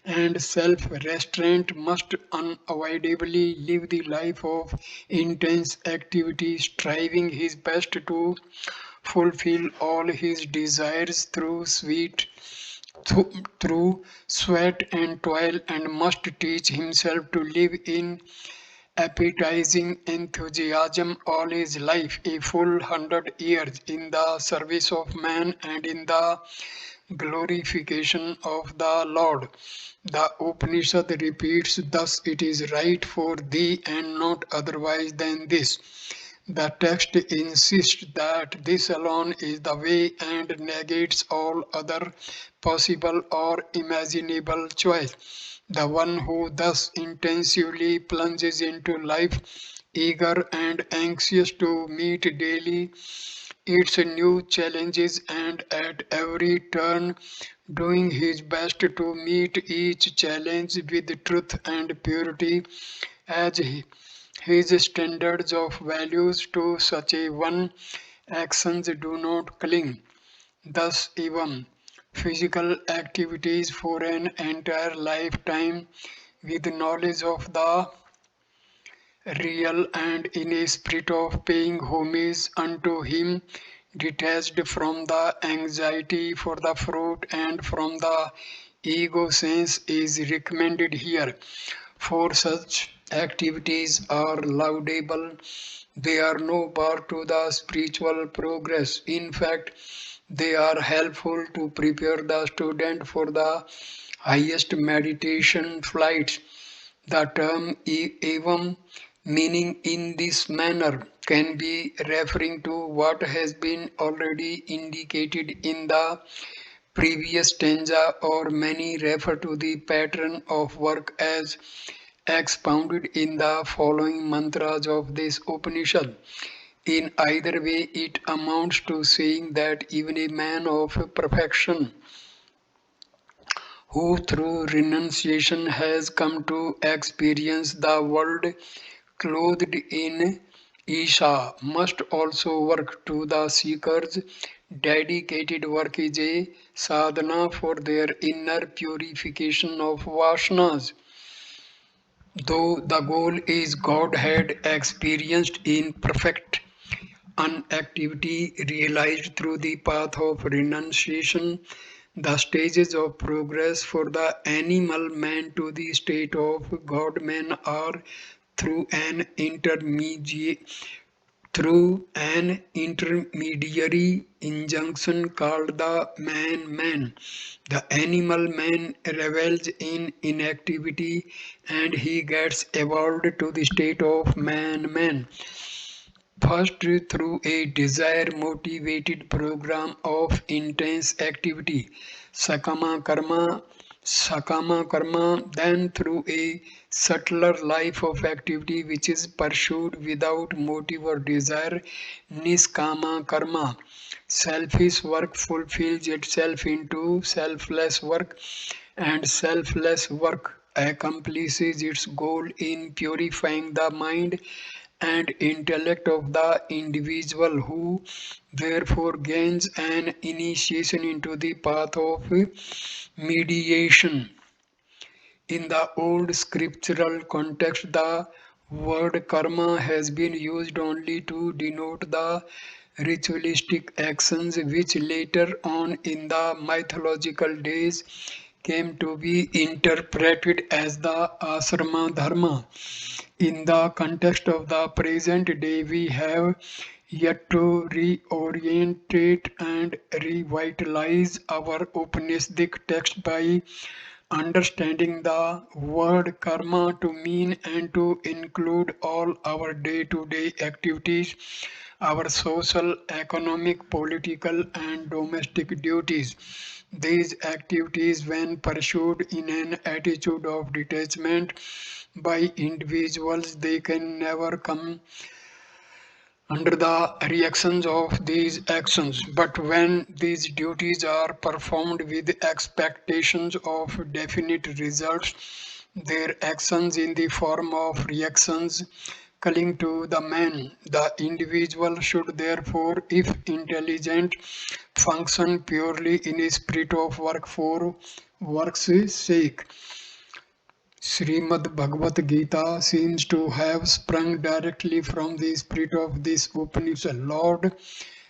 and self restraint must unavoidably live the life of intense activity, striving his best to fulfill all his desires through sweat and toil, and must teach himself to live in appetizing enthusiasm all his life, a full 100 years in the service of man and in the glorification of the Lord. The Upanishad repeats, thus it is right for thee and not otherwise than this. The text insists that this alone is the way and negates all other possible or imaginable choice. The one who thus intensively plunges into life, eager and anxious to meet daily its new challenges and at every turn doing his best to meet each challenge with truth and purity as his standards of values, to such a one actions do not cling. Thus even physical activities for an entire lifetime with knowledge of the real and in a spirit of paying homage unto him, detached from the anxiety for the fruit and from the ego sense, is recommended here. For such activities are laudable, they are no bar to the spiritual progress. In fact, they are helpful to prepare the student for the highest meditation flights. The term evam, meaning in this manner, can be referring to what has been already indicated in the previous stanza, or many refer to the pattern of work as expounded in the following mantras of this Upanishad. In either way, it amounts to saying that even a man of perfection who through renunciation has come to experience the world clothed in Isha, must also work to the seekers. Dedicated work is a sadhana for their inner purification of vasanas. Though the goal is Godhead experienced in perfect unactivity realized through the path of renunciation, the stages of progress for the animal man to the state of God man are through an intermediate through an intermediary injunction called the man. The animal man revels in inactivity and he gets evolved to the state of man. First, through a desire motivated program of intense activity, sakama karma, then through a subtler life of activity which is pursued without motive or desire, niskama karma. Selfish work fulfills itself into selfless work, and selfless work accomplishes its goal in purifying the mind and intellect of the individual, who therefore gains an initiation into the path of mediation. In the old scriptural context, the word karma has been used only to denote the ritualistic actions which later on in the mythological days came to be interpreted as the asrama dharma. In the context of the present day, we have yet to reorientate and revitalize our Upanishadic text by understanding the word karma to mean and to include all our day to day activities, our social, economic, political, and domestic duties. These activities, when pursued in an attitude of detachment by individuals, they can never come under the reactions of these actions. But when these duties are performed with expectations of definite results, their actions in the form of reactions calling to the man. The individual should therefore, if intelligent, function purely in a spirit of work for work's sake. Srimad Bhagavad Gita seems to have sprung directly from the spirit of this Upanishad. Lord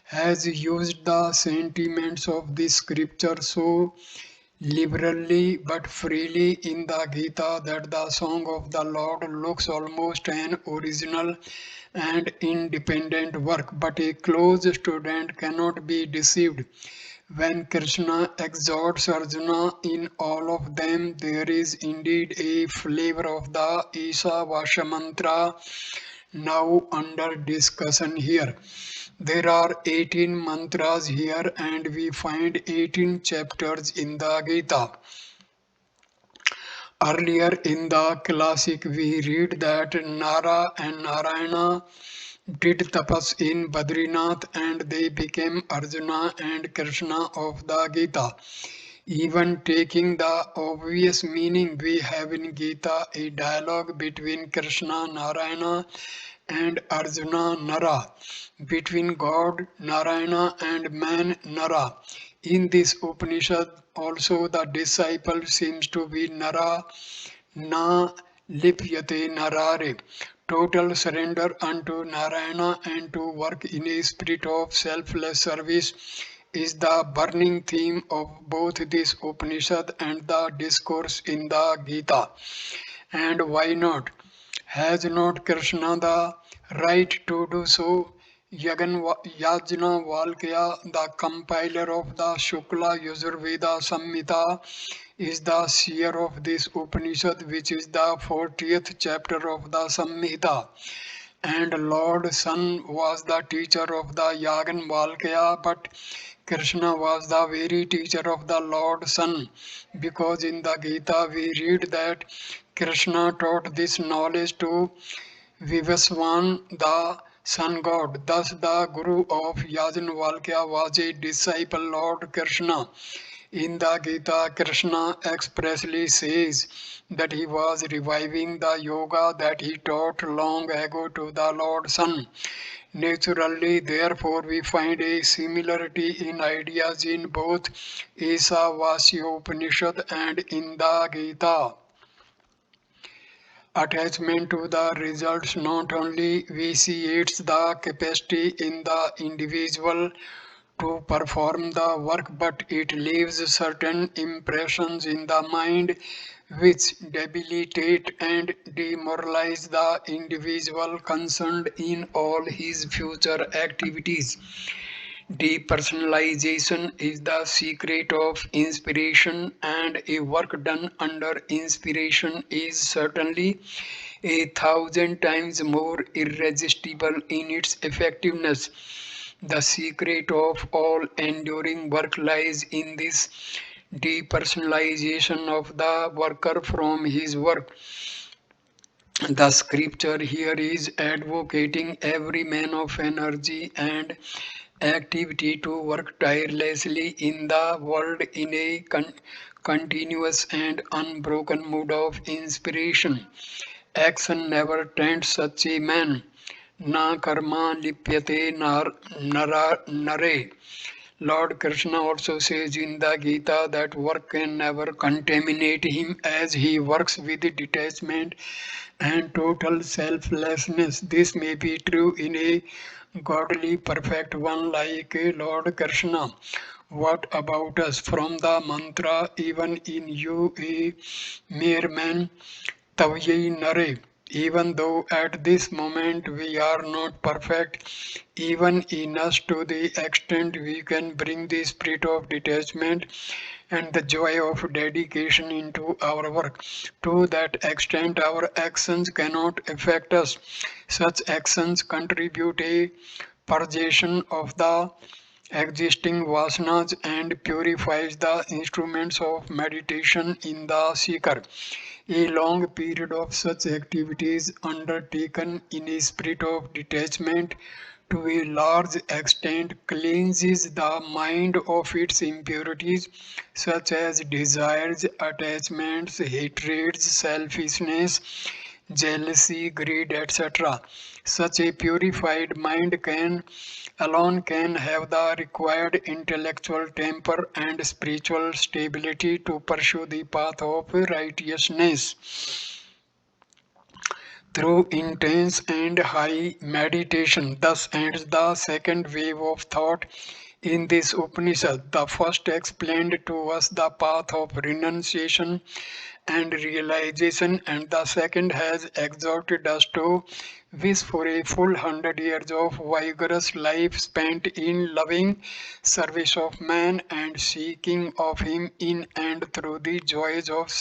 has used the sentiments of this scripture so liberally but freely in the Gita that the song of the Lord looks almost an original and independent work. But a close student cannot be deceived. When Krishna exhorts Arjuna in all of them, there is indeed a flavor of the Isavasya mantra now under discussion here. There are 18 mantras here and we find 18 chapters in the Gita. Earlier in the classic, we read that Nara and Narayana did tapas in Badrinath and they became Arjuna and Krishna of the Gita. Even taking the obvious meaning, we have in Gita a dialogue between Krishna Narayana and Arjuna Nara, between God Narayana and man Nara. In this Upanishad, also the disciple seems to be Nara, na lipyate narare. Total surrender unto Narayana and to work in a spirit of selfless service is the burning theme of both this Upanishad and the discourse in the Gita. And why not? Has not Krishna the right to do so? Yajna Valkya, the compiler of the Shukla Yajurveda Samhita, is the seer of this Upanishad, which is the 40th chapter of the Samhita. And Lord Sun was the teacher of the Yagan Valkya, but Krishna was the very teacher of the Lord Sun, because in the Gita we read that Krishna taught this knowledge to Vivaswan, the sun god. Thus, the Guru of Yajnavalkya was a disciple Lord Krishna. In the Gita, Krishna expressly says that he was reviving the yoga that he taught long ago to the Lord Sun. Naturally, therefore, we find a similarity in ideas in both Isavasya Upanishad and in the Gita. Attachment to the results not only vitiates the capacity in the individual to perform the work, but it leaves certain impressions in the mind which debilitate and demoralize the individual concerned in all his future activities. Depersonalization is the secret of inspiration, and a work done under inspiration is certainly a thousand times more irresistible in its effectiveness. The secret of all enduring work lies in this depersonalization of the worker from his work. The scripture here is advocating every man of energy and activity to work tirelessly in the world in a continuous and unbroken mood of inspiration. Action never tempts such a man. Na karma lipyate nare. Lord Krishna also says in the Gita that work can never contaminate him as he works with detachment and total selflessness. This may be true in a godly perfect one like Lord Krishna. What about us? From the mantra, even in you, a mere man, Tavye Nare. Even though at this moment we are not perfect, even in us to the extent we can bring the spirit of detachment and the joy of dedication into our work. To that extent, our actions cannot affect us. Such actions contribute a purgation of the existing vasanas and purifies the instruments of meditation in the seeker. A long period of such activities undertaken in a spirit of detachment to a large extent cleanses the mind of its impurities such as desires, attachments, hatreds, selfishness, jealousy, greed, etc. Such a purified mind can alone can have the required intellectual temper and spiritual stability to pursue the path of righteousness. Through intense and high meditation, thus ends the second wave of thought in this Upanishad. The first explained to us the path of renunciation and realization, and the second has exhorted us to wish for a full 100 years of vigorous life spent in loving service of man and seeking of him in and through the joys of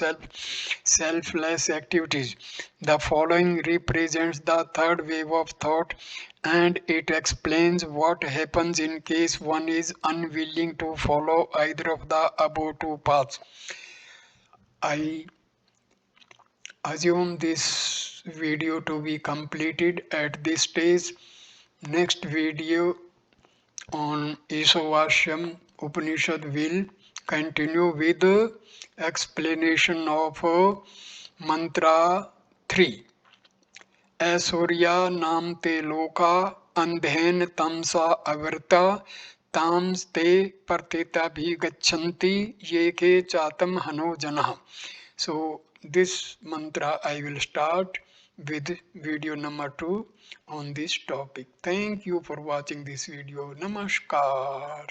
selfless activities. The following represents the third wave of thought, and it explains what happens in case one is unwilling to follow either of the above two paths. I assume this video to be completed at this stage. Next video on Isavasya Upanishad will continue with the explanation of mantra 3. Aishwarya नाम ते लोका अंधेन तमसा अवृता ताम्स ते प्रतिताभिगच्छन्ति ये के चातम हनो जनः. So this mantra I will start with video number 2 on this topic. Thank you for watching this video. Namaskar.